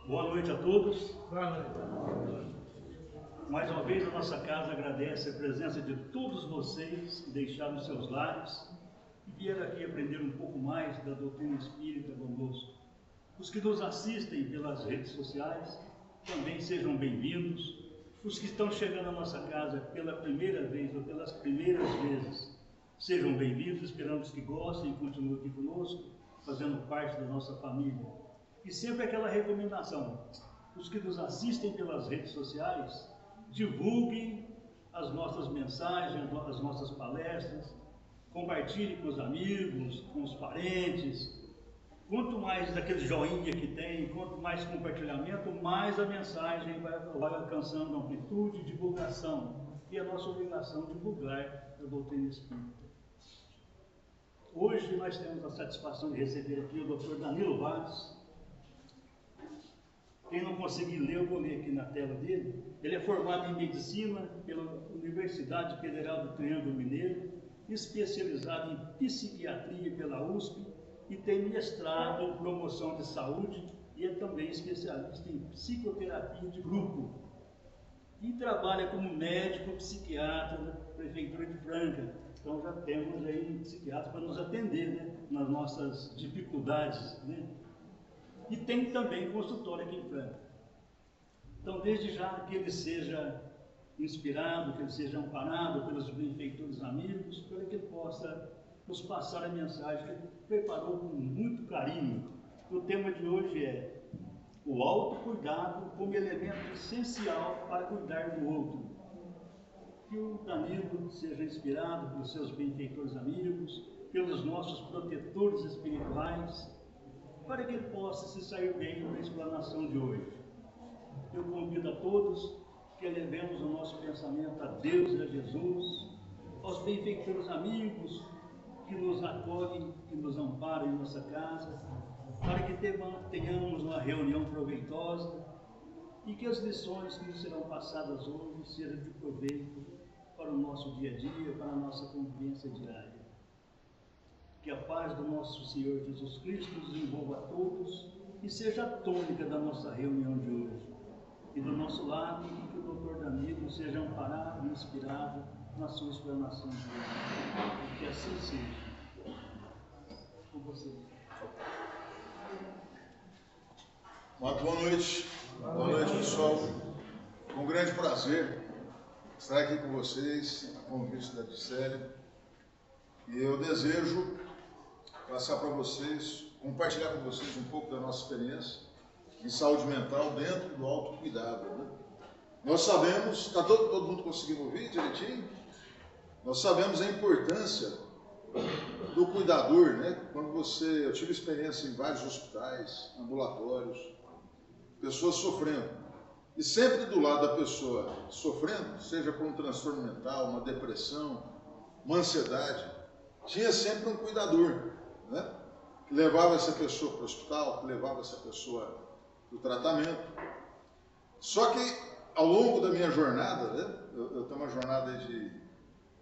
Boa noite a todos. Boa noite. Mais uma vez a nossa casa agradece a presença de todos vocês que deixaram seus lares e vieram aqui aprender um pouco mais da doutrina espírita conosco. Os que nos assistem pelas redes sociais também sejam bem-vindos. Os que estão chegando à nossa casa pela primeira vez ou pelas primeiras vezes, sejam bem-vindos. Esperamos que gostem e continuem aqui conosco, fazendo parte da nossa família. E sempre aquela recomendação: os que nos assistem pelas redes sociais, divulguem as nossas mensagens, as nossas palestras, compartilhem com os amigos, com os parentes. Quanto mais daquele joinha que tem, quanto mais compartilhamento, mais a mensagem vai alcançando amplitude e divulgação. E é a nossa obrigação divulgar a doutrina espírita. Hoje nós temos a satisfação de receber aqui o Dr. Danilo Vaz. Quem não conseguir ler, eu vou ler aqui na tela dele. Ele é formado em Medicina pela Universidade Federal do Triângulo Mineiro, especializado em Psiquiatria pela USP e tem mestrado em Promoção de Saúde e é também especialista em Psicoterapia de Grupo. E trabalha como médico psiquiatra na Prefeitura de Franca. Então já temos aí psiquiatras para nos atender, né, nas nossas dificuldades, né? E tem também consultório aqui em Franca. Então, desde já, que ele seja inspirado, que ele seja amparado pelos benfeitores amigos, para que ele possa nos passar a mensagem que ele preparou com muito carinho. O tema de hoje é o autocuidado como elemento essencial para cuidar do outro. Que o Danilo seja inspirado pelos seus benfeitores amigos, pelos nossos protetores espirituais, para que ele possa se sair bem na explanação de hoje. Eu convido a todos que elevemos o nosso pensamento a Deus e a Jesus, aos benfeitores amigos que nos acolhem, que nos amparam em nossa casa, para que tenhamos uma reunião proveitosa e que as lições que nos serão passadas hoje sejam de proveito para o nosso dia a dia, para a nossa convivência diária. Que a paz do nosso Senhor Jesus Cristo nos envolva a todos e seja a tônica da nossa reunião de hoje. E do nosso lado, que o Dr. Danilo seja amparado e inspirado na sua explanação de hoje. Que assim seja. Com você. Boa noite. Boa noite, pessoal. Com grande prazer estar aqui com vocês, a convite da Gisele. E eu desejo passar para vocês, compartilhar com vocês um pouco da nossa experiência em saúde mental dentro do autocuidado, né? Nós sabemos, está todo mundo conseguindo ouvir direitinho? Nós sabemos a importância do cuidador, né? Eu tive experiência em vários hospitais, ambulatórios, pessoas sofrendo. E sempre do lado da pessoa sofrendo, seja com um transtorno mental, uma depressão, uma ansiedade, tinha sempre um cuidador, né? Que levava essa pessoa para o hospital, que levava essa pessoa para o tratamento. Só que ao longo da minha jornada, né? Eu tenho uma jornada de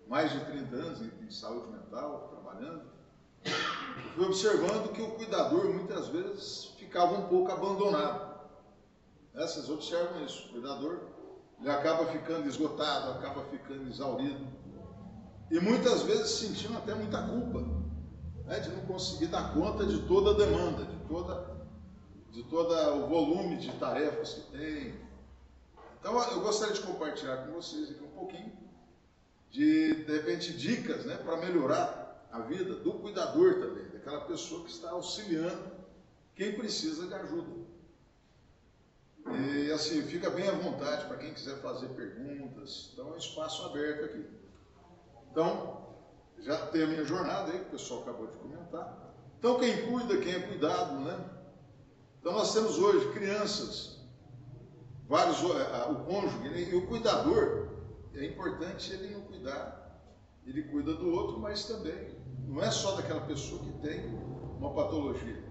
mais de 30 anos em saúde mental, trabalhando, eu fui observando que o cuidador muitas vezes ficava um pouco abandonado. Vocês observam isso, o cuidador ele acaba ficando esgotado, acaba ficando exaurido e muitas vezes sentindo até muita culpa, né, de não conseguir dar conta de toda a demanda, de todo o volume de tarefas que tem. Então eu gostaria de compartilhar com vocês aqui um pouquinho de repente dicas, né, para melhorar a vida do cuidador também, daquela pessoa que está auxiliando quem precisa de ajuda. E assim, fica bem à vontade para quem quiser fazer perguntas. Então é um espaço aberto aqui. Então, já tem a minha jornada aí, que o pessoal acabou de comentar. Então, quem cuida, quem é cuidado, né? Então, nós temos hoje crianças, o cônjuge, né? E o cuidador, é importante ele não cuidar. Ele cuida do outro, mas também não é só daquela pessoa que tem uma patologia.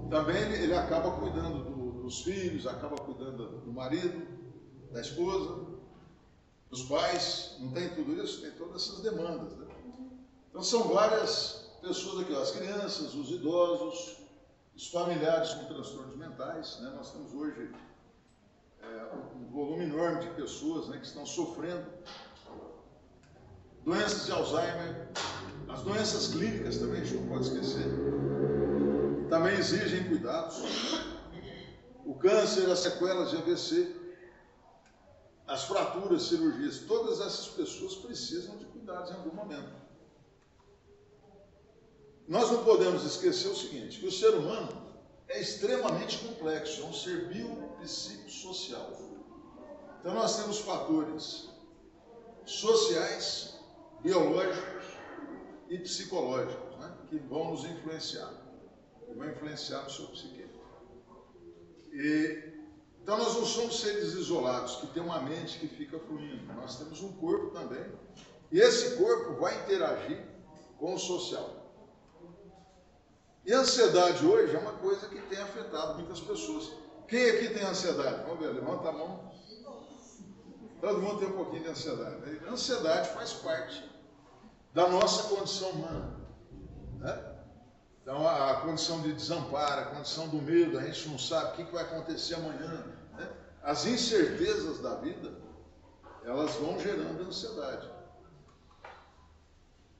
Também ele acaba cuidando dos filhos, acaba cuidando do marido, da esposa, dos pais, não tem tudo isso, tem todas essas demandas, né? Então são várias pessoas aqui, ó, as crianças, os idosos, os familiares com transtornos mentais, né? Nós temos hoje um volume enorme de pessoas, né, que estão sofrendo doenças de Alzheimer, as doenças clínicas também, a gente não pode esquecer, também exigem cuidados. O câncer, as sequelas de AVC, as fraturas, cirurgias, todas essas pessoas precisam de cuidados em algum momento. Nós não podemos esquecer o seguinte, que o ser humano é extremamente complexo, é um ser biopsicossocial. Então nós temos fatores sociais, biológicos e psicológicos, né, que vão nos influenciar, que vão influenciar no seu psique. Então nós não somos seres isolados, que tem uma mente que fica fluindo, nós temos um corpo também, e esse corpo vai interagir com o social. E a ansiedade hoje é uma coisa que tem afetado muitas pessoas. Quem aqui tem ansiedade? Vamos ver, levanta a mão. Todo mundo tem um pouquinho de ansiedade. A ansiedade faz parte da nossa condição humana, né? Então a condição de desamparo, a condição do medo, a gente não sabe o que vai acontecer amanhã, né? As incertezas da vida, elas vão gerando ansiedade.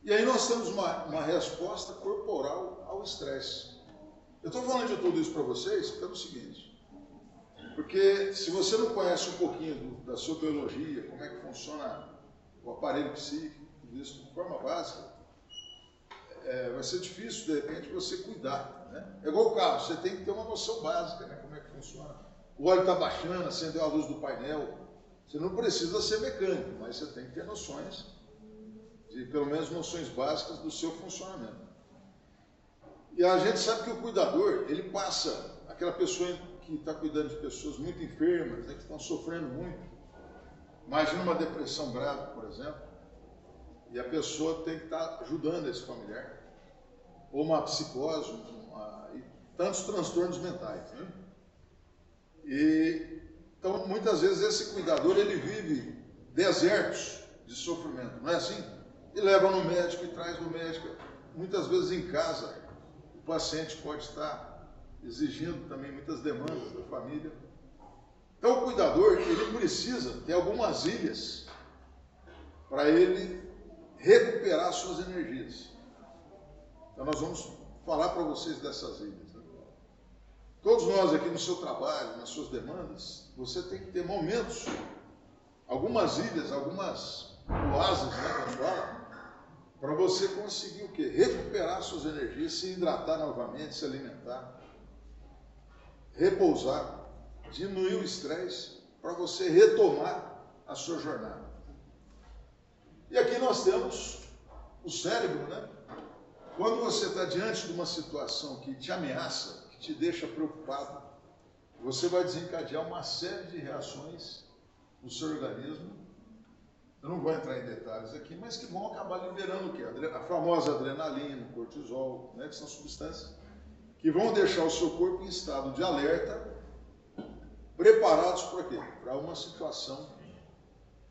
E aí nós temos uma resposta corporal ao estresse. Eu estou falando de tudo isso para vocês pelo seguinte, porque se você não conhece um pouquinho da sua biologia, como é que funciona o aparelho psíquico, tudo isso de forma básica, vai ser difícil, de repente, você cuidar, né? É igual o carro, você tem que ter uma noção básica, né? Como é que funciona. O óleo está baixando, acendeu a luz do painel. Você não precisa ser mecânico, mas você tem que ter noções, pelo menos noções básicas do seu funcionamento. E a gente sabe que o cuidador, ele passa, aquela pessoa que está cuidando de pessoas muito enfermas, né, que estão sofrendo muito. Imagina uma depressão grave, por exemplo, e a pessoa tem que estar ajudando esse familiar. Ou uma psicose, e tantos transtornos mentais, né? Então, muitas vezes, esse cuidador, ele vive desertos de sofrimento, não é assim? E leva no médico e traz no médico. Muitas vezes em casa, o paciente pode estar exigindo também muitas demandas da família. Então o cuidador, ele precisa ter algumas ilhas para ele recuperar suas energias. Então nós vamos falar para vocês dessas ilhas, né? Todos nós aqui no seu trabalho, nas suas demandas, você tem que ter momentos, algumas ilhas, algumas oásis, né, que fala, para você conseguir o quê? Recuperar suas energias, se hidratar novamente, se alimentar, repousar, diminuir o estresse, para você retomar a sua jornada. E aqui nós temos o cérebro, né? Quando você está diante de uma situação que te ameaça, que te deixa preocupado, você vai desencadear uma série de reações no seu organismo. Eu não vou entrar em detalhes aqui, mas que vão acabar liberando o quê? A famosa adrenalina, o cortisol, né, que são substâncias que vão deixar o seu corpo em estado de alerta, preparados para quê? Para uma situação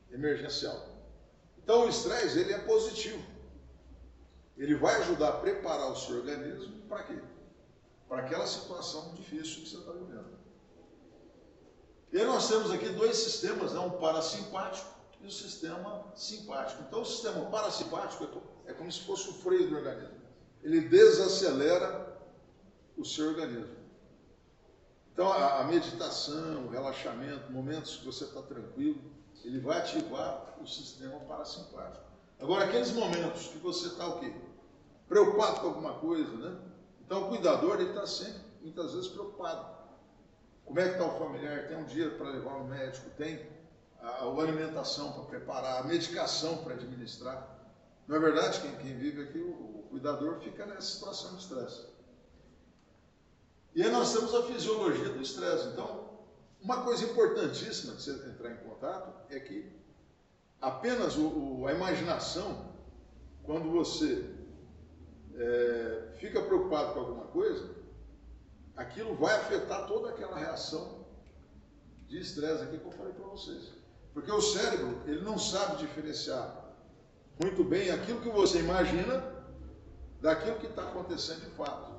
emergencial. Então o estresse, ele é positivo. Ele vai ajudar a preparar o seu organismo para quê? Para aquela situação difícil que você está vivendo. E aí nós temos aqui dois sistemas, né? Um parasimpático e o sistema simpático. Então o sistema parasimpático é como se fosse o freio do organismo. Ele desacelera o seu organismo. Então a meditação, o relaxamento, momentos que você está tranquilo, ele vai ativar o sistema parasimpático. Agora, aqueles momentos que você está o quê? Preocupado com alguma coisa, né? Então o cuidador, ele está sempre, muitas vezes, preocupado. Como é que está o familiar? Tem um dia para levar no médico, tem a alimentação para preparar, a medicação para administrar. Não é verdade? Quem vive aqui, o cuidador fica nessa situação de estresse. E aí nós temos a fisiologia do estresse. Então, uma coisa importantíssima de você entrar em contato é que apenas a imaginação, quando você fica preocupado com alguma coisa, aquilo vai afetar toda aquela reação de estresse aqui que eu falei para vocês. Porque o cérebro, ele não sabe diferenciar muito bem aquilo que você imagina daquilo que está acontecendo de fato.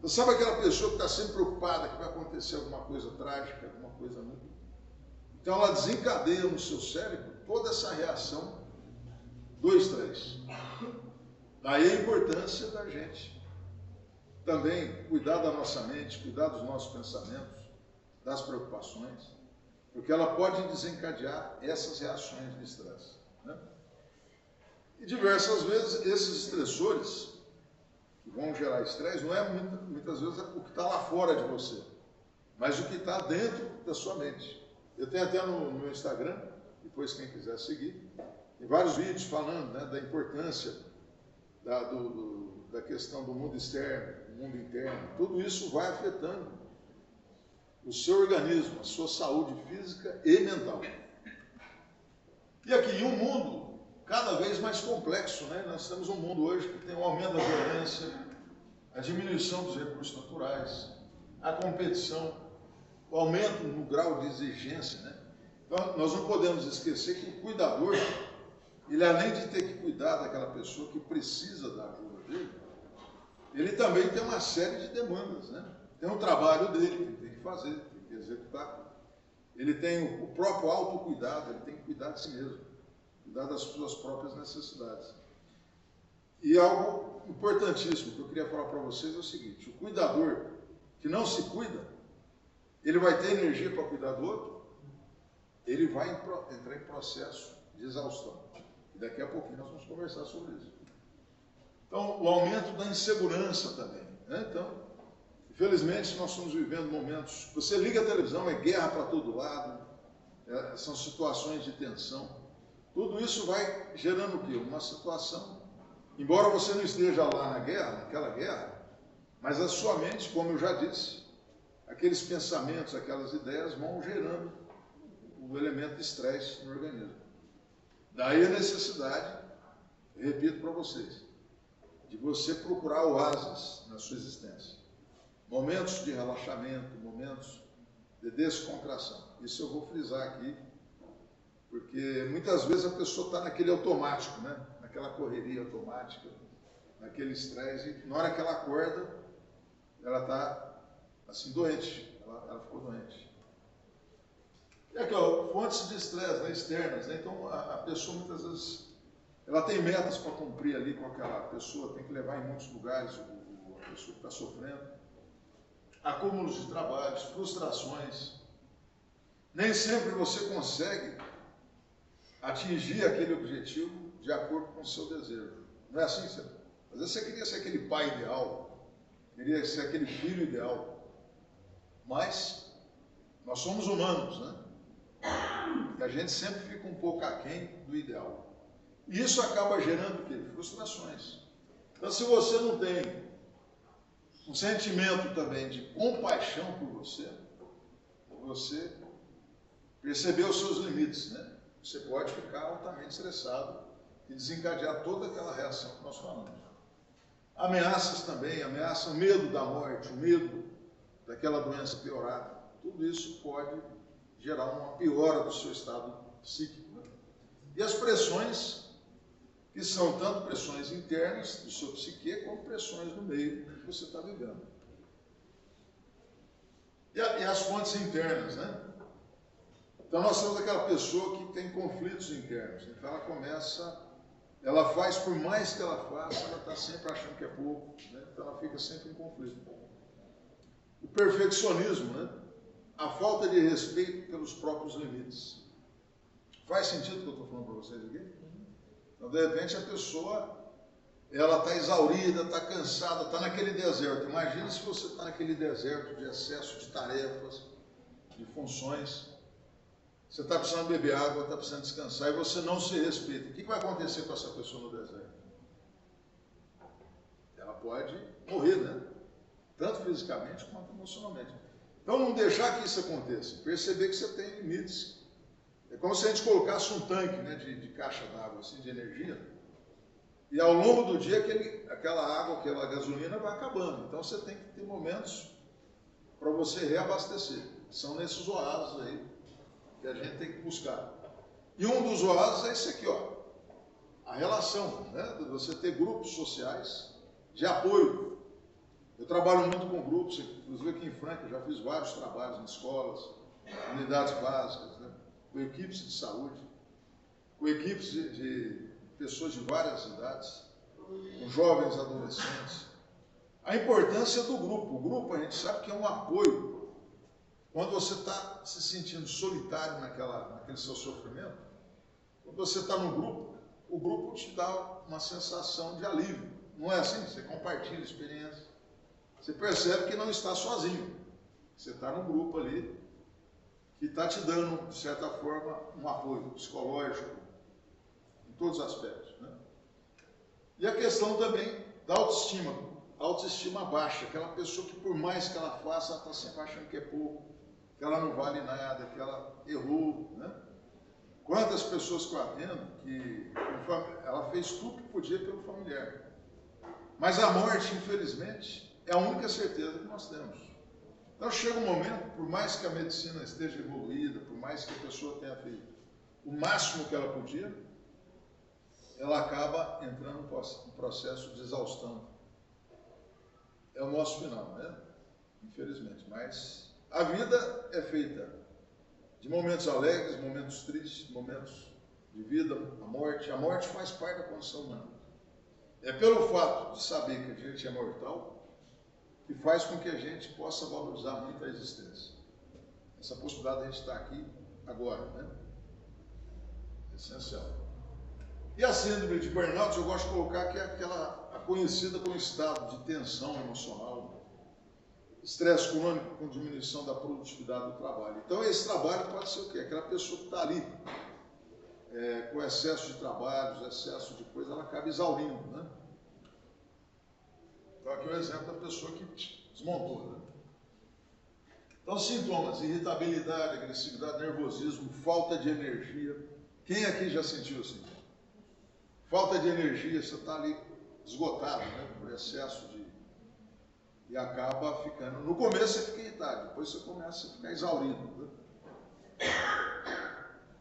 Você sabe aquela pessoa que está sempre preocupada que vai acontecer alguma coisa trágica, alguma coisa muito. Então ela desencadeia no seu cérebro toda essa reação do estresse. Daí a importância da gente também cuidar da nossa mente, cuidar dos nossos pensamentos, das preocupações, porque ela pode desencadear essas reações de estresse, né? E diversas vezes esses estressores que vão gerar estresse não é muitas vezes o que está lá fora de você, mas o que está dentro da sua mente. Eu tenho até no meu Instagram, depois quem quiser seguir, tem vários vídeos falando, né, da importância da questão do mundo externo, do mundo interno. Tudo isso vai afetando o seu organismo, a sua saúde física e mental. E aqui, em um mundo cada vez mais complexo, né? Nós temos um mundo hoje que tem o aumento da violência, a diminuição dos recursos naturais, a competição, o aumento no grau de exigência, né? Então, nós não podemos esquecer que o cuidador, ele além de ter que cuidar daquela pessoa que precisa da ajuda dele, ele também tem uma série de demandas, né? Tem um trabalho dele que ele tem que fazer, tem que executar. Ele tem o próprio autocuidado, ele tem que cuidar de si mesmo, cuidar das suas próprias necessidades. E algo importantíssimo que eu queria falar para vocês é o seguinte: o cuidador que não se cuida, ele vai ter energia para cuidar do outro, ele vai entrar em processo de exaustão. E daqui a pouquinho nós vamos conversar sobre isso. Então, o aumento da insegurança também, né? Então, infelizmente, nós estamos vivendo momentos... Você liga a televisão, é guerra para todo lado, são situações de tensão. Tudo isso vai gerando o quê? Uma situação... Embora você não esteja lá na guerra, naquela guerra, mas a sua mente, como eu já disse, aqueles pensamentos, aquelas ideias vão gerando o elemento de estresse no organismo. Daí a necessidade, repito para vocês, de você procurar oásis na sua existência. Momentos de relaxamento, momentos de descontração. Isso eu vou frisar aqui, porque muitas vezes a pessoa está naquele automático, né? Naquela correria automática, naquele estresse, e na hora que ela acorda, ela está assim doente, ela ficou doente. E aqui, ó, fontes de estresse, né, externas, né? Então a pessoa muitas vezes ela tem metas para cumprir ali com aquela pessoa, tem que levar em muitos lugares a pessoa que está sofrendo. Acúmulos de trabalhos, frustrações. Nem sempre você consegue atingir aquele objetivo de acordo com o seu desejo. Não é assim, você? Às vezes você queria ser aquele pai ideal, queria ser aquele filho ideal, mas nós somos humanos, né? E a gente sempre fica um pouco aquém do ideal. E isso acaba gerando o quê? Frustrações. Então, se você não tem um sentimento também de compaixão por você, você percebeu os seus limites, né? Você pode ficar altamente estressado e desencadear toda aquela reação que nós falamos. Ameaças também, o medo da morte, o medo daquela doença piorar, tudo isso pode gerar uma piora do seu estado psíquico, né? E as pressões, que são tanto pressões internas do seu psique, como pressões no meio que você está vivendo. E as fontes internas, né? Então nós temos aquela pessoa que tem conflitos internos. Então ela faz, por mais que ela faça, ela está sempre achando que é pouco, né? Então ela fica sempre em conflito. O perfeccionismo, né? A falta de respeito pelos próprios limites. Faz sentido o que eu estou falando para vocês aqui? Então, de repente, a pessoa, ela está exaurida, está cansada, está naquele deserto. Imagina se você está naquele deserto de excesso de tarefas, de funções. Você está precisando beber água, está precisando descansar, e você não se respeita. O que vai acontecer com essa pessoa no deserto? Ela pode morrer, né? Tanto fisicamente quanto emocionalmente. Então, não deixar que isso aconteça. Perceber que você tem limites. É como se a gente colocasse um tanque, né, de caixa d'água, assim, de energia, e ao longo do dia aquela água, aquela gasolina vai acabando. Então você tem que ter momentos para você reabastecer. São nesses oásis aí que a gente tem que buscar. E um dos oásis é esse aqui, ó, a relação, né, de você ter grupos sociais de apoio. Eu Eu trabalho muito com grupos, inclusive aqui em Franca, eu já fiz vários trabalhos em escolas, unidades básicas, né? Com equipes de saúde, com equipes de pessoas de várias idades, com jovens adolescentes. A importância do grupo. O grupo, a gente sabe que é um apoio. Quando você está se sentindo solitário naquele seu sofrimento, quando você está no grupo, o grupo te dá uma sensação de alívio. Não é assim? Você compartilha experiência. Você percebe que não está sozinho. Você está num grupo ali que está te dando, de certa forma, um apoio psicológico, em todos os aspectos, né? E a questão também da autoestima. A autoestima baixa, aquela pessoa que por mais que ela faça, ela está sempre achando que é pouco, que ela não vale nada, que ela errou, né? Quantas pessoas que eu atendo que ela fez tudo que podia pelo familiar. Mas a morte, infelizmente, é a única certeza que nós temos. Então chega um momento, por mais que a medicina esteja evoluída, por mais que a pessoa tenha feito o máximo que ela podia, ela acaba entrando em processo de exaustão. É o nosso final, né? Infelizmente. Mas a vida é feita de momentos alegres, momentos tristes, momentos de vida, a morte faz parte da condição humana. É pelo fato de saber que a gente é mortal que faz com que a gente possa valorizar muito a existência. Essa possibilidade de a gente estar aqui agora, né? É essencial. E a síndrome de burnout, eu gosto de colocar que é a conhecida como estado de tensão emocional, estresse crônico com diminuição da produtividade do trabalho. Então, esse trabalho pode ser o quê? Aquela pessoa que está ali, com excesso de trabalhos, excesso de coisa, ela acaba exaurindo, né? Então, aqui é o exemplo da pessoa que desmontou, né? Então, sintomas: irritabilidade, agressividade, nervosismo, falta de energia. Quem aqui já sentiu assim? Falta de energia, você está ali esgotado, né? Por excesso de... E acaba ficando... No começo você fica irritado, depois você começa a ficar exaurido, né?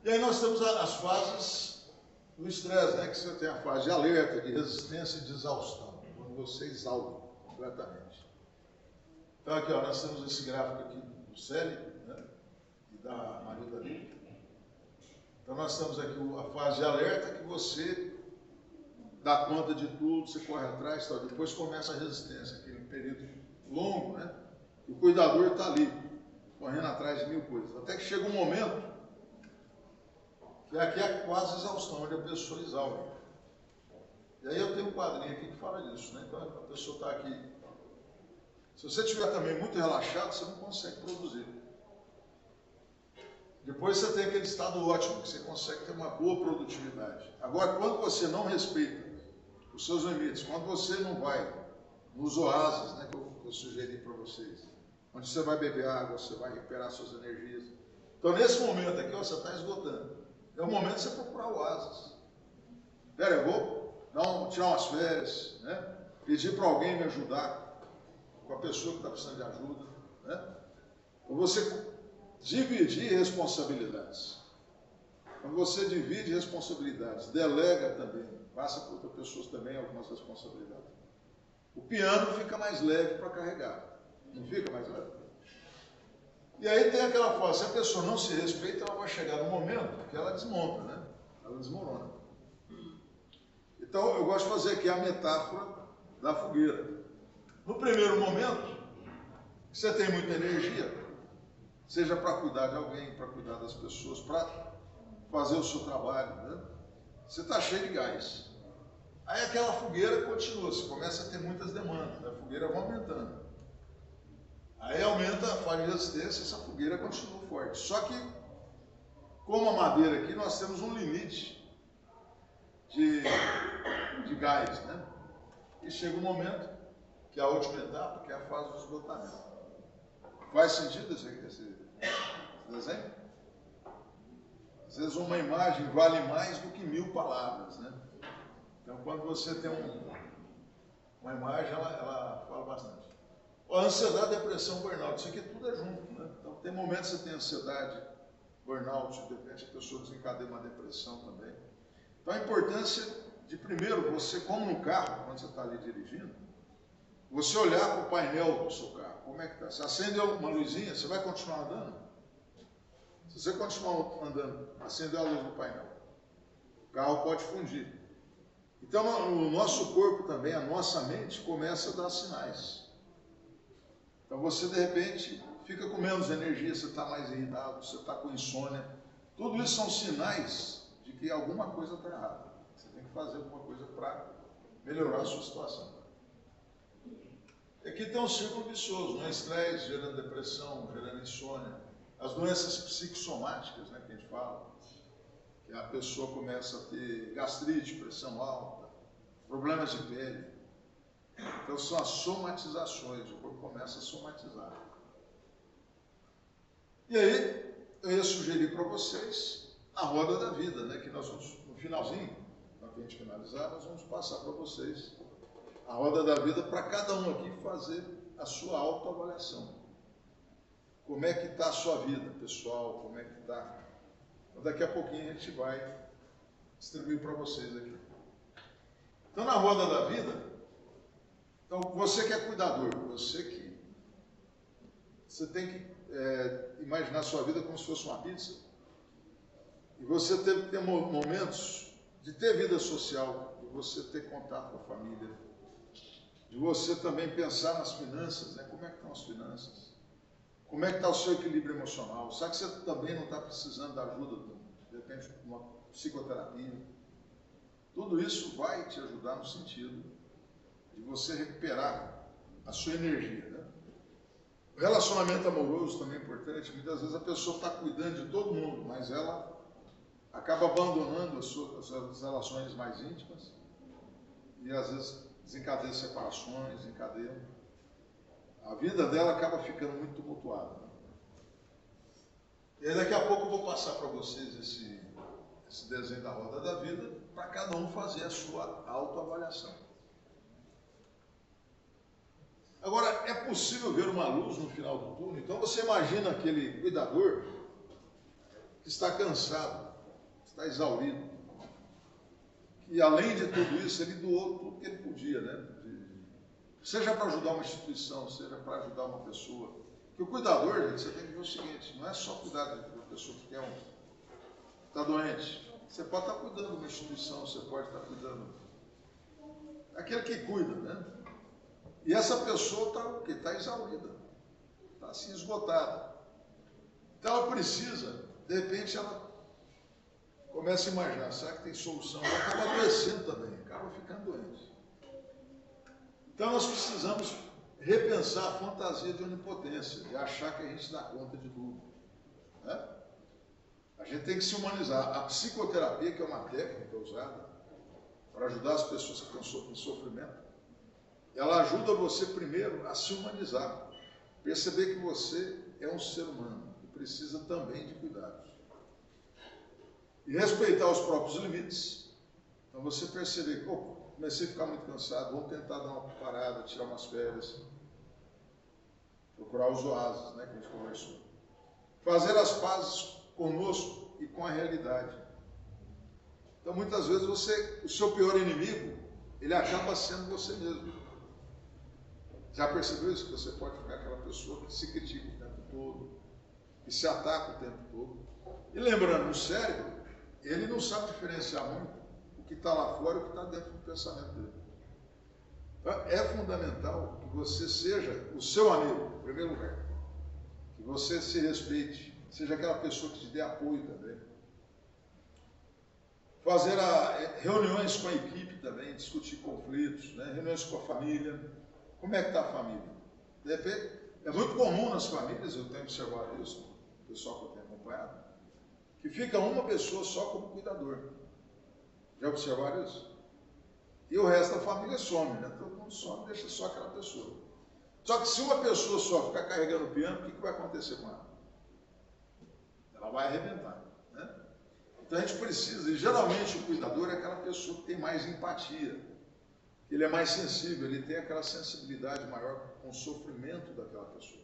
E aí nós temos as fases do estresse, né? Que você tem a fase de alerta, de resistência e de exaustão, quando você exaure completamente. Então aqui, ó, nós temos esse gráfico aqui do Célio, né? E da Marita Lima. Então nós temos aqui a fase de alerta, que você dá conta de tudo, você corre atrás, tal. Depois começa a resistência, aquele período longo, né? E o cuidador está ali, correndo atrás de mil coisas. Até que chega um momento, que aqui é quase exaustão, onde a pessoa exaure. E aí eu tenho um quadrinho aqui que fala disso, né? Então a pessoa está aqui. Se você estiver também muito relaxado, você não consegue produzir. Depois você tem aquele estado ótimo, que você consegue ter uma boa produtividade. Agora, quando você não respeita os seus limites, quando você não vai nos oásis, né, que eu sugeri para vocês, onde você vai beber água, você vai recuperar suas energias. Então, nesse momento aqui, você está esgotando. É o momento de você procurar oásis. Pera, eu vou tirar umas férias, né? Pedir para alguém me ajudar com a pessoa que está precisando de ajuda, né? Então, você dividir responsabilidades. Quando você divide responsabilidades, delega também, passa para outras pessoas também algumas responsabilidades. O piano fica mais leve para carregar. Não fica mais leve? E aí tem aquela fase, se a pessoa não se respeita, ela vai chegar num momento que ela desmonta, né? Ela desmorona. Então eu gosto de fazer aqui a metáfora da fogueira. No primeiro momento, você tem muita energia, seja para cuidar de alguém, para cuidar das pessoas, para fazer o seu trabalho, né? Você está cheio de gás. Aí aquela fogueira continua, você começa a ter muitas demandas, a fogueira vai aumentando. Aí aumenta a fase de resistência, essa fogueira continua forte. Só que, como a madeira aqui, nós temos um limite de gás, né? E chega um momento, que é a última etapa, que é a fase do esgotamento. Faz sentido esse desenho? Às vezes uma imagem vale mais do que 1000 palavras, né? Então, quando você tem uma imagem, ela fala bastante. A ansiedade, depressão, burnout, isso aqui tudo é junto, né? Então, tem momentos que você tem ansiedade, burnout, de repente a pessoa desencadeia uma depressão também. Então, a importância de, primeiro, você, como no carro, quando você está ali dirigindo, você olhar para o painel do seu carro, como é que está? Se acendeu uma luzinha, você vai continuar andando? Se você continuar andando, acendeu a luz no painel, o carro pode fundir. Então, o nosso corpo também, a nossa mente, começa a dar sinais. Então, você, de repente, fica com menos energia, você está mais irritado, você está com insônia. Tudo isso são sinais de que alguma coisa está errada. Você tem que fazer alguma coisa para melhorar a sua situação. Aqui tem um círculo vicioso, né? Estresse, gerando depressão, gerando insônia. As doenças psicossomáticas, né, que a gente fala, que a pessoa começa a ter gastrite, pressão alta, problemas de pele. Então são as somatizações, o corpo começa a somatizar. E aí, eu ia sugerir para vocês a roda da vida, né, que nós vamos, no finalzinho, para a gente finalizar, nós vamos passar para vocês a roda da vida para cada um aqui fazer a sua autoavaliação. Como é que está a sua vida, pessoal? Como é que está? Então, daqui a pouquinho a gente vai distribuir para vocês aqui. Então, na roda da vida, então, você que é cuidador, você tem que imaginar a sua vida como se fosse uma pizza. E você teve que ter momentos de ter vida social, de você ter contato com a família, de você também pensar nas finanças, né? Como é que estão as finanças? Como é que está o seu equilíbrio emocional? Sabe que você também não está precisando da ajuda, de repente, de uma psicoterapia? Tudo isso vai te ajudar no sentido de você recuperar a sua energia, né? O relacionamento amoroso também é importante. Muitas vezes a pessoa está cuidando de todo mundo, mas ela acaba abandonando as suas relações mais íntimas e às vezes desencadeia separações, desencadeia... A vida dela acaba ficando muito tumultuada. E aí daqui a pouco eu vou passar para vocês esse desenho da roda da vida, para cada um fazer a sua autoavaliação. Agora, é possível ver uma luz no final do túnel? Então você imagina aquele cuidador que está cansado, está exaurido, que além de tudo isso, ele doou tudo que ele podia, né? Seja para ajudar uma instituição, seja para ajudar uma pessoa. Porque o cuidador, gente, você tem que ver o seguinte, não é só cuidar de uma pessoa que está doente. Você pode estar cuidando de uma instituição, você pode estar cuidando daquele que cuida, né? E essa pessoa está o quê? Está exaurida, está assim esgotada. Então ela precisa, de repente ela começa a imaginar, será que tem solução? Ela acaba adoecendo também, acaba ficando doente. Então nós precisamos repensar a fantasia de onipotência, de achar que a gente dá conta de tudo, né? A gente tem que se humanizar. A psicoterapia, que é uma técnica usada para ajudar as pessoas que estão em sofrimento, ela ajuda você primeiro a se humanizar, perceber que você é um ser humano e precisa também de cuidados. E respeitar os próprios limites. Então você perceber que, comecei a ficar muito cansado, vamos tentar dar uma parada, tirar umas férias, procurar os oásis, né, que a gente conversou. Fazer as pazes conosco e com a realidade. Então muitas vezes o seu pior inimigo, ele acaba sendo você mesmo. Já percebeu isso? Que você pode ficar aquela pessoa que se critica o tempo todo, que se ataca o tempo todo. E lembrando, o cérebro, ele não sabe diferenciar muito o que está lá fora e o que está dentro do pensamento dele. Então, é fundamental que você seja o seu amigo, em primeiro lugar. Que você se respeite, seja aquela pessoa que te dê apoio também. Fazer reuniões com a equipe também, discutir conflitos, né? Reuniões com a família. Como é que está a família? De repente, é muito comum nas famílias, eu tenho observado isso, o pessoal que eu tenho acompanhado, que fica uma pessoa só como cuidador. Já observaram isso? E o resto da família some, né? Todo mundo some, deixa só aquela pessoa. Só que se uma pessoa só ficar carregando o piano, o que vai acontecer com ela? Ela vai arrebentar, né? Então a gente precisa, e geralmente o cuidador é aquela pessoa que tem mais empatia, ele é mais sensível, ele tem aquela sensibilidade maior com o sofrimento daquela pessoa.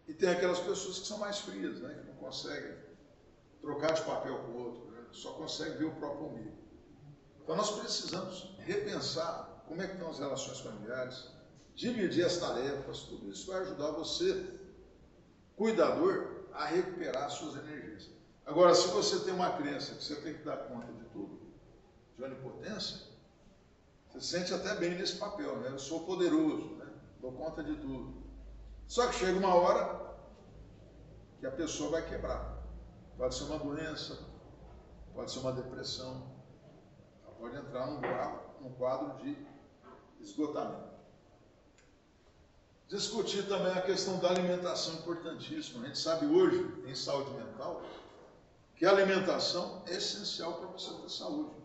E tem aquelas pessoas que são mais frias, né? Que não conseguem trocar de papel com o outro, né? Só conseguem ver o próprio umbigo. Então nós precisamos repensar como é que estão as relações familiares, dividir as tarefas, tudo isso vai ajudar você, cuidador, a recuperar as suas energias. Agora, se você tem uma crença que você tem que dar conta de tudo, de onipotência, você se sente até bem nesse papel, né? Eu sou poderoso, né? Dou conta de tudo. Só que chega uma hora que a pessoa vai quebrar. Pode ser uma doença, pode ser uma depressão, ela pode entrar num quadro de esgotamento. Discutir também a questão da alimentação, importantíssima. A gente sabe hoje, em saúde mental, que a alimentação é essencial para você ter saúde.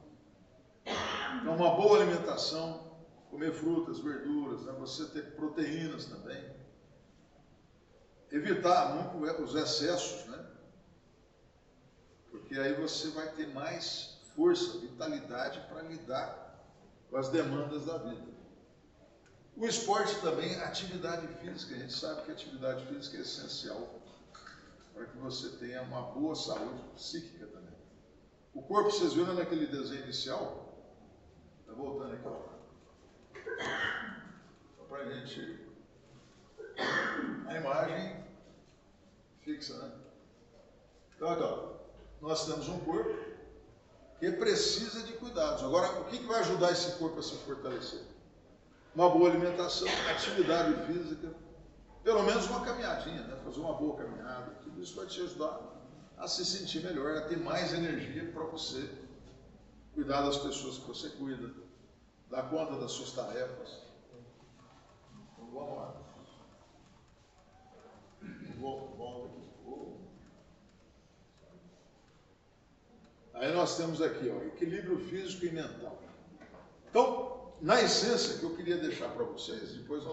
Então, uma boa alimentação, comer frutas, verduras, né? Você ter proteínas também. Evitar muito os excessos, né? Porque aí você vai ter mais força, vitalidade para lidar com as demandas da vida. O esporte também, a atividade física, a gente sabe que a atividade física é essencial para que você tenha uma boa saúde psíquica também. O corpo, vocês viram naquele desenho inicial? Está voltando aqui, ó. Só para a gente... A imagem fixa, né? Então, aqui, ó, nós temos um corpo que precisa de cuidados. Agora, o que vai ajudar esse corpo a se fortalecer? Uma boa alimentação, atividade física, pelo menos uma caminhadinha, né? Fazer uma boa caminhada, tudo isso vai te ajudar a se sentir melhor, a ter mais energia para você cuidar das pessoas que você cuida, dar conta das suas tarefas. Então, vamos lá. Volta aqui. Aí nós temos aqui, ó, equilíbrio físico e mental. Então, na essência que eu queria deixar para vocês, depois a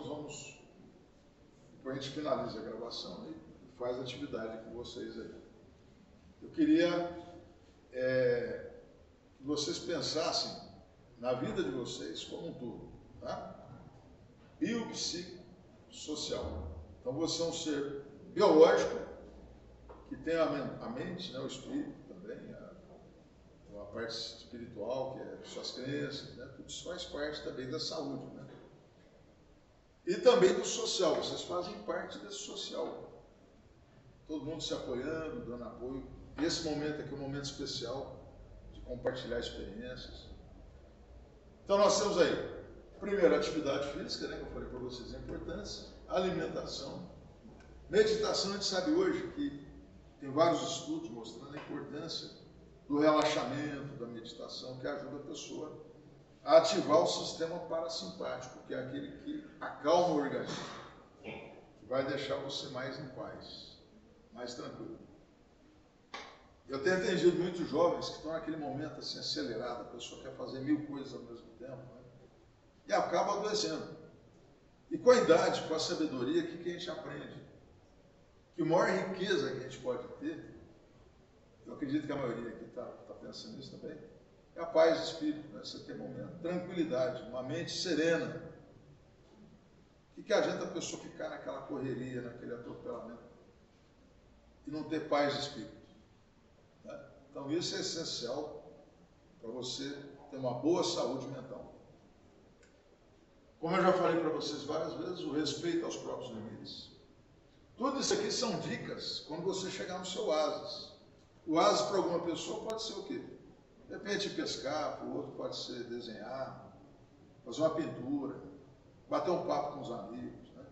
gente finaliza a gravação e faz atividade com vocês aí. Eu queria que vocês pensassem na vida de vocês como um todo, tá? Biopsicossocial. Então você é um ser biológico que tem a mente, né, o espírito também, a parte espiritual, que é suas crenças, né? Tudo isso faz parte também da saúde, né? E também do social, vocês fazem parte desse social. Todo mundo se apoiando, dando apoio. E esse momento aqui é um momento especial de compartilhar experiências. Então nós temos aí, primeiro, atividade física, né, que eu falei para vocês, a importância, alimentação, meditação. A gente sabe hoje que tem vários estudos mostrando a importância do relaxamento, da meditação, que ajuda a pessoa a ativar o sistema parasimpático, que é aquele que acalma o organismo, que vai deixar você mais em paz, mais tranquilo. Eu tenho atendido muitos jovens que estão naquele momento assim acelerado, a pessoa quer fazer 1000 coisas ao mesmo tempo, né? E acaba adoecendo. E com a idade, com a sabedoria, o que a gente aprende? Que a maior riqueza que a gente pode ter, eu acredito que a maioria aqui está pensando nisso também, é a paz de espírito, né? Você ter momento, tranquilidade, uma mente serena. O que adianta a pessoa ficar naquela correria, naquele atropelamento e não ter paz de espírito? Né? Então isso é essencial para você ter uma boa saúde mental. Como eu já falei para vocês várias vezes, o respeito aos próprios limites. Tudo isso aqui são dicas quando você chegar no seu oásis. O oásis para alguma pessoa pode ser o quê? De repente pescar, para o outro pode ser desenhar, fazer uma pintura, bater um papo com os amigos, né?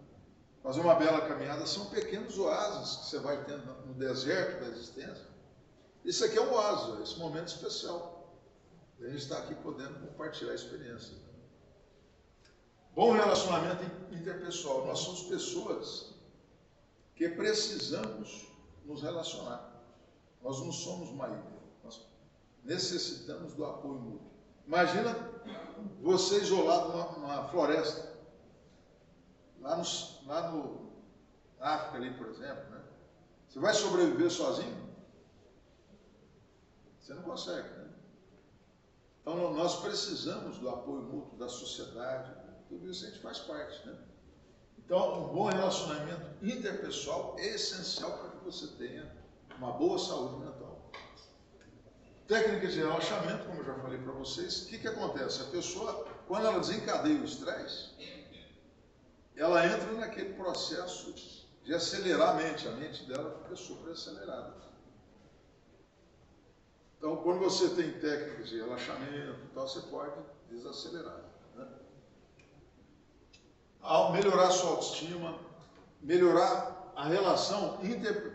Fazer uma bela caminhada. São pequenos oásis que você vai tendo no deserto da existência. Isso aqui é um oásis, esse momento especial. A gente está aqui podendo compartilhar a experiência. Bom relacionamento interpessoal. Nós somos pessoas que precisamos nos relacionar. Nós não somos uma ilha. Nós necessitamos do apoio mútuo. Imagina você isolado numa floresta, lá no África, ali, por exemplo, né? Você vai sobreviver sozinho? Você não consegue, né? Então nós precisamos do apoio mútuo da sociedade, tudo isso a gente faz parte, né? Então, um bom relacionamento interpessoal é essencial para que você tenha uma boa saúde mental. Técnicas de relaxamento, como eu já falei para vocês, o que acontece? A pessoa quando ela desencadeia o estresse, ela entra naquele processo de acelerar a mente dela fica super acelerada. Então, quando você tem técnicas de relaxamento, tal, você pode desacelerar. Né? Ao melhorar a sua autoestima, melhorar a relação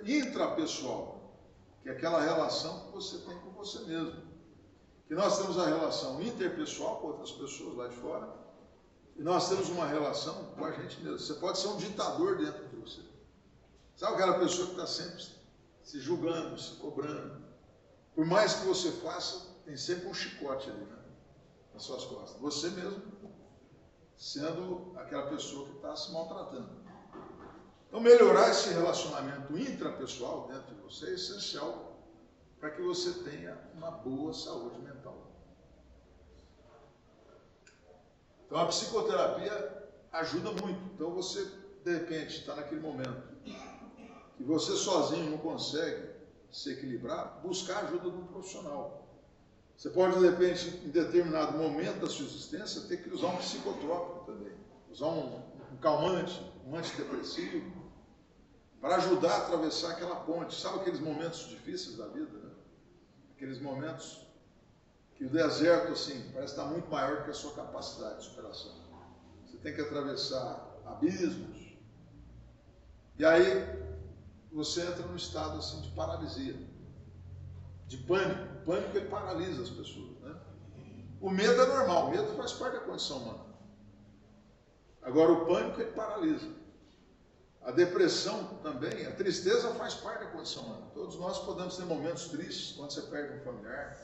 intrapessoal, que é aquela relação que você tem com você mesmo. Que nós temos a relação interpessoal com outras pessoas lá de fora, e nós temos uma relação com a gente mesmo. Você pode ser um ditador dentro de você. Sabe aquela pessoa que está sempre se julgando, se cobrando? Por mais que você faça, tem sempre um chicote ali, né? Nas suas costas. Você mesmo sendo aquela pessoa que está se maltratando. Então, melhorar esse relacionamento intrapessoal dentro de você é essencial para que você tenha uma boa saúde mental. Então, a psicoterapia ajuda muito. Então, você, de repente, está naquele momento que você sozinho não consegue se equilibrar, buscar a ajuda de um profissional. Você pode, de repente, em determinado momento da sua existência, ter que usar um psicotrópico também. Usar um calmante, um antidepressivo, para ajudar a atravessar aquela ponte. Sabe aqueles momentos difíceis da vida, né? Aqueles momentos que o deserto, assim, parece estar muito maior do que a sua capacidade de superação. Você tem que atravessar abismos. E aí, você entra num estado, assim, de paralisia, de pânico. O pânico, ele paralisa as pessoas, né? O medo é normal, o medo faz parte da condição humana. Agora, o pânico, ele paralisa. A depressão também, a tristeza faz parte da condição humana. Todos nós podemos ter momentos tristes, quando você perde um familiar,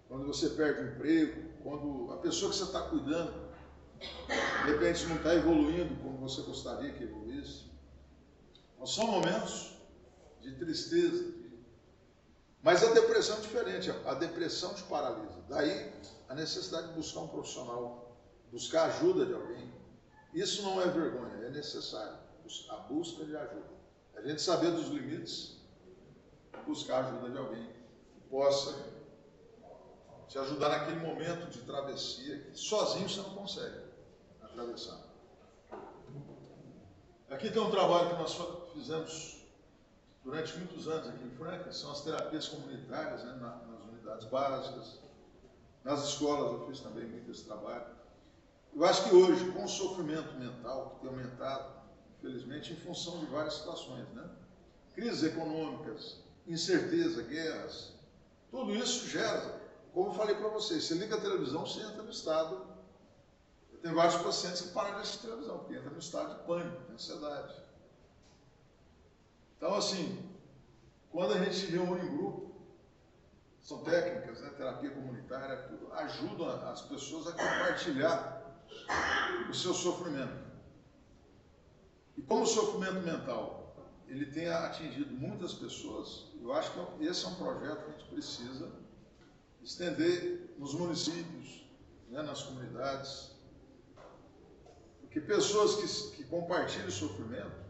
quando você perde um emprego, quando a pessoa que você está cuidando, de repente não está evoluindo como você gostaria que evoluísse. Então, são momentos de tristeza. Mas a depressão é diferente, a depressão te paralisa. Daí a necessidade de buscar um profissional, buscar ajuda de alguém. Isso não é vergonha, é necessário. A busca de ajuda. A gente saber dos limites, buscar a ajuda de alguém que possa te ajudar naquele momento de travessia que sozinho você não consegue atravessar. Aqui tem um trabalho que nós fizemos durante muitos anos aqui em Franca, são as terapias comunitárias, né, nas unidades básicas, nas escolas eu fiz também muito esse trabalho. Eu acho que hoje, com o sofrimento mental que tem aumentado, infelizmente, em função de várias situações, né? Crises econômicas, incerteza, guerras, tudo isso gera, como eu falei para vocês, você liga a televisão, você entra no estado. Eu tenho vários pacientes que param de assistir televisão, porque entra no estado de pânico, de ansiedade. Então, assim, quando a gente se reúne em grupo, são técnicas, né, terapia comunitária, tudo, ajudam as pessoas a compartilhar o seu sofrimento. E como o sofrimento mental, ele tem atingido muitas pessoas, eu acho que esse é um projeto que a gente precisa estender nos municípios, né, nas comunidades, porque pessoas que compartilham o sofrimento,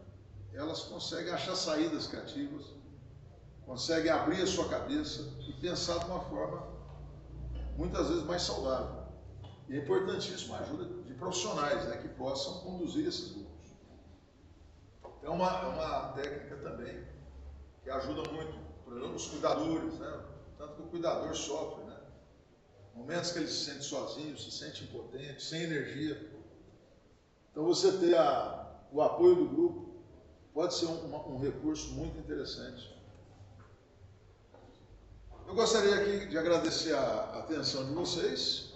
elas conseguem achar saídas criativas, conseguem abrir a sua cabeça e pensar de uma forma, muitas vezes, mais saudável. E é importantíssima a ajuda de profissionais, né, que possam conduzir esses grupos. É uma técnica também que ajuda muito, por exemplo, os cuidadores, né? Tanto que o cuidador sofre, né? Momentos que ele se sente sozinho, se sente impotente, sem energia. Então você ter o apoio do grupo pode ser um recurso muito interessante. Eu gostaria aqui de agradecer a atenção de vocês.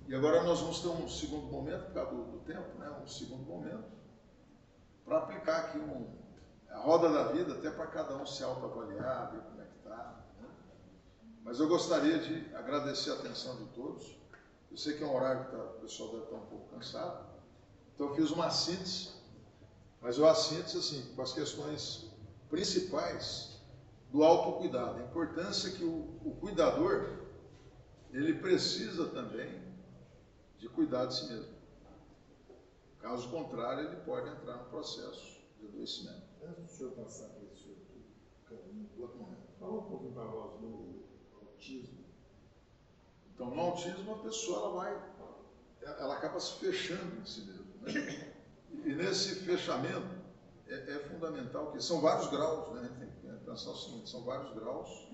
E agora nós vamos ter um segundo momento, por causa do tempo, né? Um segundo momento, para aplicar aqui a roda da vida, até para cada um se autoavaliar, ver como é que está. Né? Mas eu gostaria de agradecer a atenção de todos. Eu sei que é um horário que o pessoal deve estar um pouco cansado. Então eu fiz uma síntese, mas a síntese assim, com as questões principais do autocuidado. A importância que o cuidador, ele precisa também de cuidar de si mesmo. Caso contrário, ele pode entrar no processo de adoecimento. Antes do senhor passar para esse outro caminho, fala um pouquinho para nós do autismo. Então, no autismo, a pessoa ela vai ela acaba se fechando em si mesma, né? E nesse fechamento é fundamental que são vários graus, né? Tem que pensar o seguinte, são vários graus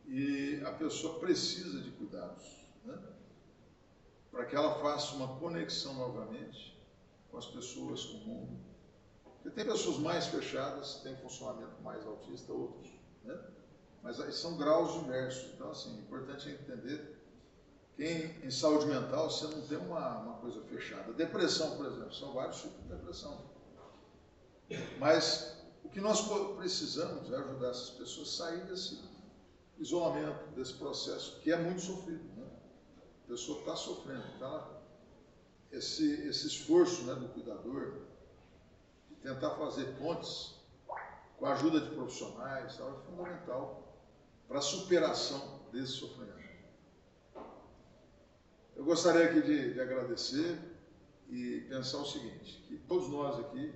e a pessoa precisa de cuidados, né? Para que ela faça uma conexão novamente com as pessoas, com o mundo. Porque tem pessoas mais fechadas, tem funcionamento mais autista, outros, né? Mas aí são graus diversos. Então, assim, é importante entender que em saúde mental você não tem uma coisa fechada. Depressão, por exemplo, são vários tipos de depressão. Mas o que nós precisamos é ajudar essas pessoas a sair desse isolamento, desse processo, que é muito sofrido, né? A pessoa está sofrendo. Então, esse esforço, né, do cuidador, de tentar fazer pontes com a ajuda de profissionais, tal, é fundamental para a superação desse sofrimento. Eu gostaria aqui de agradecer e pensar o seguinte, que todos nós aqui,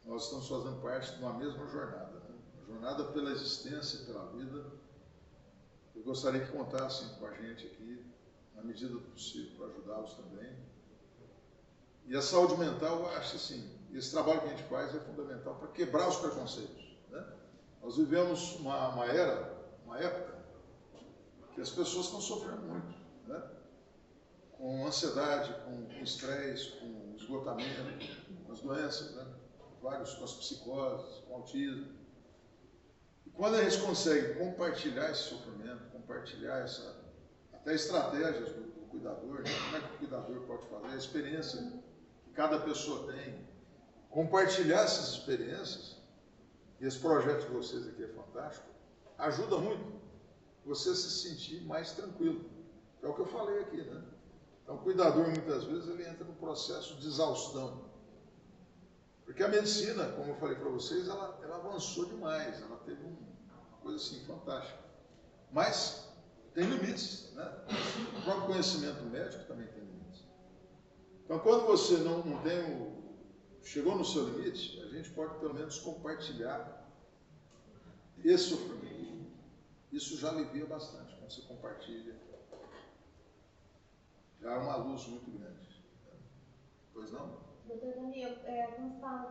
nós estamos fazendo parte de uma mesma jornada, né? Uma jornada pela existência, pela vida. Eu gostaria que contassem com a gente aqui, na medida do possível, para ajudá-los também. E a saúde mental, eu acho assim, esse trabalho que a gente faz é fundamental para quebrar os preconceitos, né? Nós vivemos uma época, que as pessoas estão sofrendo muito, né? Com ansiedade, com estresse, com esgotamento, com as doenças, né? Vários, com as psicoses, com autismo. E quando a gente consegue compartilhar esse sofrimento, compartilhar até estratégias do cuidador, né? Como é que o cuidador pode fazer, a experiência que cada pessoa tem, compartilhar essas experiências, e esse projeto de vocês aqui é fantástico, ajuda muito você se sentir mais tranquilo. É o que eu falei aqui, né? Então, o cuidador, muitas vezes, ele entra no processo de exaustão. Porque a medicina, como eu falei para vocês, ela avançou demais, ela teve uma coisa assim fantástica. Mas tem limites, né? O próprio conhecimento médico também tem limites. Então, quando você não chegou no seu limite, a gente pode pelo menos compartilhar esse sofrimento. Isso já alivia bastante, quando você compartilha. Já é uma luz muito grande. Pois não? Doutor Daniel, quando você fala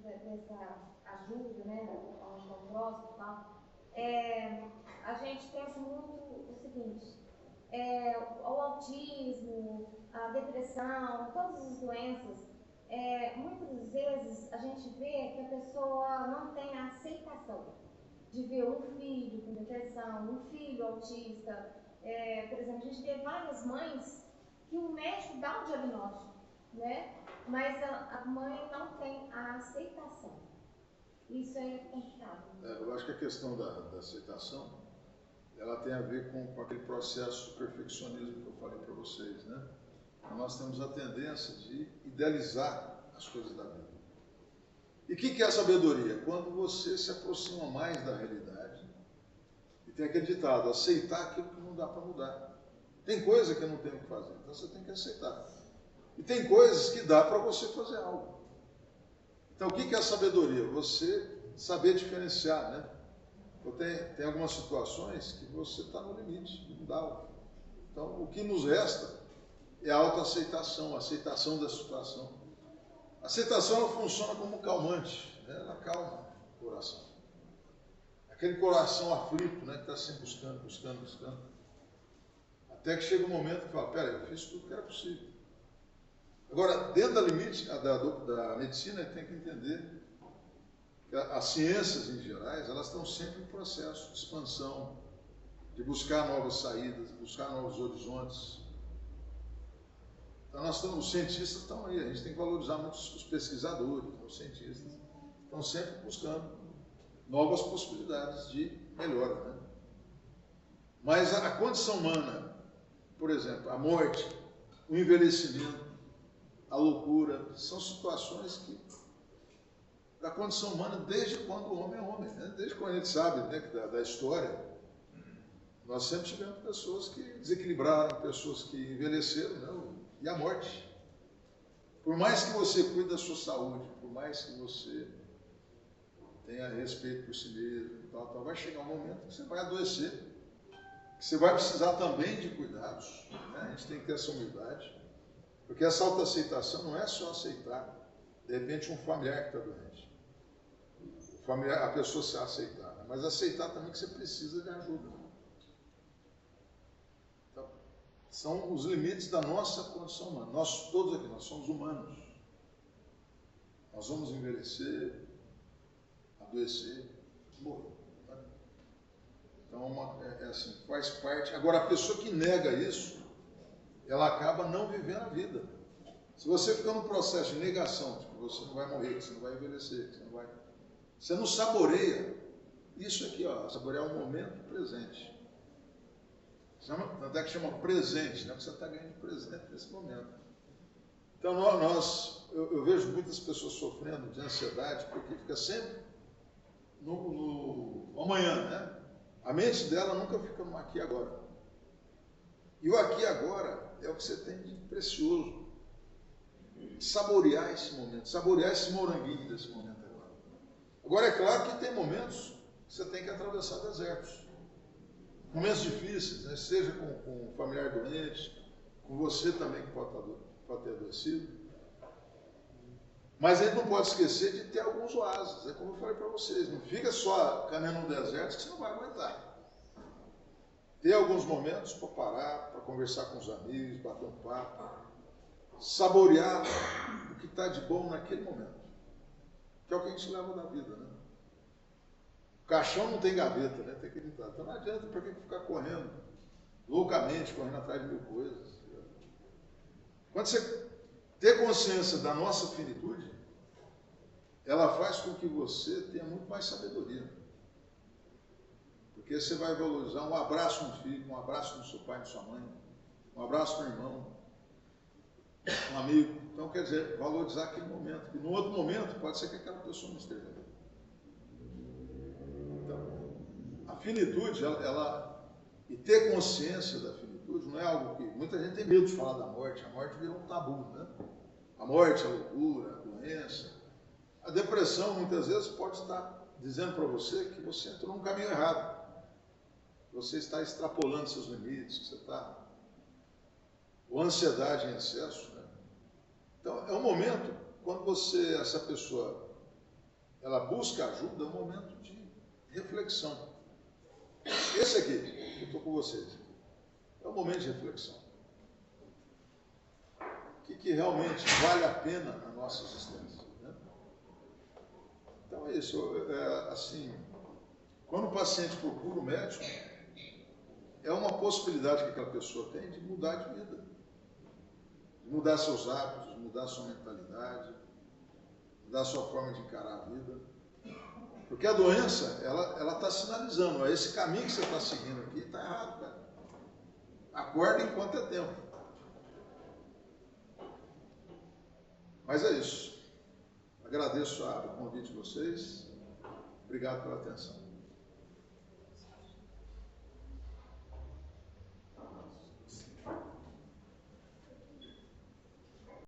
dessa ajuda, né, ao próximo e tal, a gente pensa muito o seguinte, o autismo, a depressão, todas as doenças, muitas vezes a gente vê que a pessoa não tem a aceitação de ver um filho com depressão, um filho autista. Por exemplo, a gente vê várias mães que o médico dá o diagnóstico, né? Mas a mãe não tem a aceitação. Isso é complicado. Eu acho que a questão da aceitação, ela tem a ver com aquele processo de perfeccionismo que eu falei para vocês, né? Então, nós temos a tendência de idealizar as coisas da vida. E o que é a sabedoria? Quando você se aproxima mais da realidade e tem aquele ditado, aceitar aquilo que não dá para mudar. Tem coisa que eu não tenho o que fazer, então você tem que aceitar. E tem coisas que dá para você fazer algo. Então, o que é a sabedoria? Você saber diferenciar, né? Tem algumas situações que você está no limite, não dá. Então, o que nos resta é a autoaceitação, a aceitação da situação. A aceitação, ela funciona como um calmante, né? Ela calma o coração. Aquele coração aflito, né? Que está sempre buscando. Até que chega um momento que fala, eu fiz tudo que era possível. Agora, dentro da limite da medicina, tem que entender que as ciências em gerais, elas estão sempre em processo de expansão, de buscar novas saídas, de buscar novos horizontes. Então, os cientistas estão aí, a gente tem que valorizar muito os pesquisadores, os cientistas, estão sempre buscando novas possibilidades de melhora, né? Mas a condição humana, por exemplo, a morte, o envelhecimento, a loucura, são situações da condição humana desde quando o homem é homem, né? Desde quando a gente sabe, né, da história, nós sempre tivemos pessoas que desequilibraram, pessoas que envelheceram, né? E a morte. Por mais que você cuide da sua saúde, por mais que você tenha respeito por si mesmo, tal, vai chegar um momento que você vai adoecer que você vai precisar também de cuidados, né? A gente tem que ter essa humildade, porque essa autoaceitação não é só aceitar, de repente, um familiar que está doente. O familiar, a pessoa se aceitar, né? Mas aceitar também que você precisa de ajuda. Então, são os limites da nossa condição humana. Nós todos aqui, nós somos humanos. Nós vamos envelhecer, adoecer, morrer. Né? Então, é assim, faz parte. Agora, a pessoa que nega isso, ela acaba não vivendo a vida. Se você fica num processo de negação, tipo, você não vai morrer, que você não vai envelhecer, que você não saboreia isso aqui, ó, saborear o momento presente. Até que chama presente, né? Porque você está ganhando presente nesse momento. Então, eu vejo muitas pessoas sofrendo de ansiedade porque fica sempre no amanhã, né? A mente dela nunca fica no aqui e agora. E o aqui e agora é o que você tem de precioso. Saborear esse momento, saborear esse moranguinho desse momento agora. Agora, é claro que tem momentos que você tem que atravessar desertos. Momentos difíceis, né? Seja com um familiar doente, com você também que pode ter adoecido. Mas a gente não pode esquecer de ter alguns oásis. É como eu falei para vocês, não fica só caminhando no deserto que você não vai aguentar. Ter alguns momentos para parar, para conversar com os amigos, bater um papo, saborear o que está de bom naquele momento. Que é o que a gente leva da vida, né? O caixão não tem gaveta, né? Tem que evitar. Então não adianta para que ficar correndo loucamente, correndo atrás de mil coisas. Quando você ter consciência da nossa finitude, ela faz com que você tenha muito mais sabedoria. Porque você vai valorizar um abraço no filho, um abraço no seu pai, na sua mãe, um abraço no irmão, um amigo. Então, quer dizer, valorizar aquele momento. E no outro momento, pode ser que aquela pessoa não esteja ali. Então, a finitude, e ter consciência da finitude não é algo que... Muita gente tem medo de falar da morte. A morte virou um tabu, né? A morte, a loucura, a doença. A depressão, muitas vezes, pode estar dizendo para você que você entrou num caminho errado. Você está extrapolando seus limites, que você está... Ou ansiedade em excesso, né? Então, é um momento, quando essa pessoa, ela busca ajuda, é um momento de reflexão. Esse aqui, que eu estou com vocês, é um momento de reflexão. O que realmente vale a pena na nossa existência, né? Então é isso, assim, quando o paciente procura o médico, é uma possibilidade que aquela pessoa tem de mudar de vida, de mudar seus hábitos, mudar sua mentalidade, mudar sua forma de encarar a vida. Porque a doença, ela está sinalizando, ó, esse caminho que você está seguindo aqui está errado, cara. Acorda enquanto é tempo. Mas é isso. Agradeço o convite de vocês. Obrigado pela atenção.